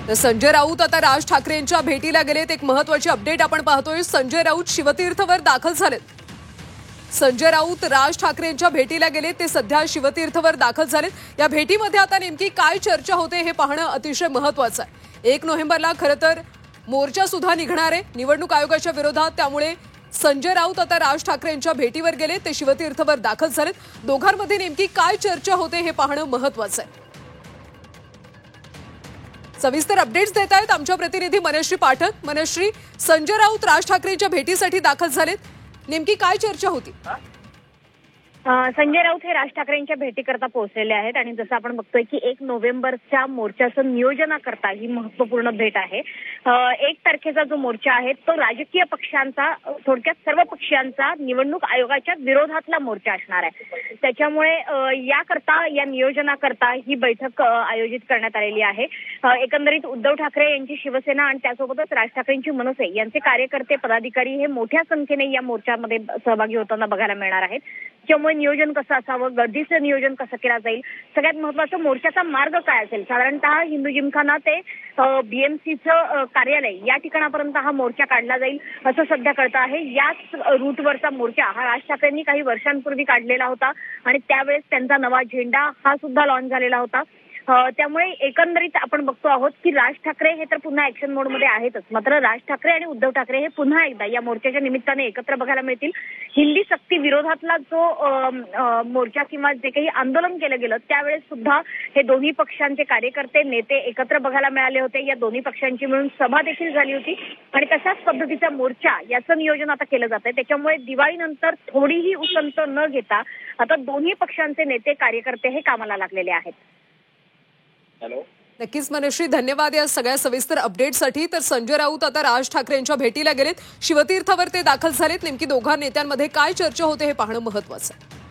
तर संजय राऊत आता राज ठाकरेंच्या भेटीला गेलेत। एक महत्त्वाची अपडेट आपण पाहतोय। संजय राऊत शिवतीर्थवर दाखल झालेत। संजय राऊत राज ठाकरेंच्या भेटीला गेलेत। ते सध्या शिवतीर्थवर दाखल झालेत। या भेटीमध्ये आता नेमकी काय चर्चा होते हे पाहणं अतिशय महत्त्वाचं आहे। 1 नोव्हेंबरला खरं तर मोर्चा सुद्धा निघणार आहे निवडणूक आयोगाच्या विरोधात। त्यामुळे संजय राऊत आता राज ठाकरेंच्या भेटीवर गेले। ते शिवतीर्थवर दाखल झालेत। दोघांमध्ये नेमकी काय चर्चा होते हे पाहणं महत्त्वाचं आहे। सविस्तर अपडेट्स देत आहेत आमच्या प्रतिनिधी मनश्री पाठक। मनश्री, संजय राऊत राज ठाकरेंच्या भेटीसाठी दाखल झालेत। नेमकी काय चर्चा होती? संजय राऊत हे राज ठाकरेंच्या भेटीकरता पोहोचलेले आहेत आणि जसं आपण बघतोय की 1 नोव्हेंबरच्या मोर्चाचं नियोजनाकरता ही महत्त्वपूर्ण भेट आहे। 1 तारखेचा जो मोर्चा आहे तो राजकीय पक्षांचा, थोडक्यात सर्व पक्षांचा निवडणूक आयोगाच्या विरोधातला मोर्चा असणार आहे। त्याच्यामुळे या नियोजनाकरता ही बैठक आयोजित करण्यात आलेली आहे। एकंदरीत उद्धव ठाकरे यांची शिवसेना आणि त्यासोबतच राज ठाकरेंची मनसे यांचे कार्यकर्ते, पदाधिकारी हे मोठ्या संख्येने या मोर्चामध्ये सहभागी होताना बघायला मिळणार आहेत। त्यामुळे नियोजन कसं असावं, गर्दीचं नियोजन कसं केलं जाईल, सगळ्यात महत्त्वाचं मोर्चाचा मार्ग काय असेल। साधारणतः हिंदू जिमखाना ते बीएमसीचं कार्यालय या ठिकाणापर्यंत हा मोर्चा काढला जाईल असं सध्या कळतं आहे। याच रूटवरचा मोर्चा हा राज ठाकरेंनी काही वर्षांपूर्वी काढलेला होता आणि त्यावेळेस त्यांचा नवा झेंडा हा सुद्धा लॉन्च झालेला होता। त्यामुळे एकंदरीत आपण बघतो आहोत की राज ठाकरे हे तर पुन्हा ऍक्शन मोडमध्ये आहेतच, मात्र राज ठाकरे आणि उद्धव ठाकरे हे पुन्हा एकदा या मोर्चाच्या निमित्ताने एकत्र बघायला मिळतील। हिंदी सक्ती विरोधातला जो मोर्चा किंवा जे काही आंदोलन केलं गेलं त्यावेळेस सुद्धा हे दोन्ही पक्षांचे कार्यकर्ते, नेते एकत्र बघायला मिळाले होते। या दोन्ही पक्षांची मिळून सभा देखील झाली होती आणि तशाच पद्धतीचा मोर्चा याचं नियोजन आता केलं जात आहे। त्याच्यामुळे दिवाळीनंतर थोडीही उसंत न घेता आता दोन्ही पक्षांचे नेते, कार्यकर्ते हे कामाला लागलेले आहेत। नक्कीच मनश्री, धन्यवाद या सगळ्या सविस्तर अपडेटसाठी। तर संजय राऊत आता राज ठाकरेंच्या भेटीला गेलेत, शिवतीर्थवर ते दाखल झालेत। नेमकी दोघा नेत्यांमध्ये काय चर्चा होते हे पाहणं महत्त्वाचं आहे।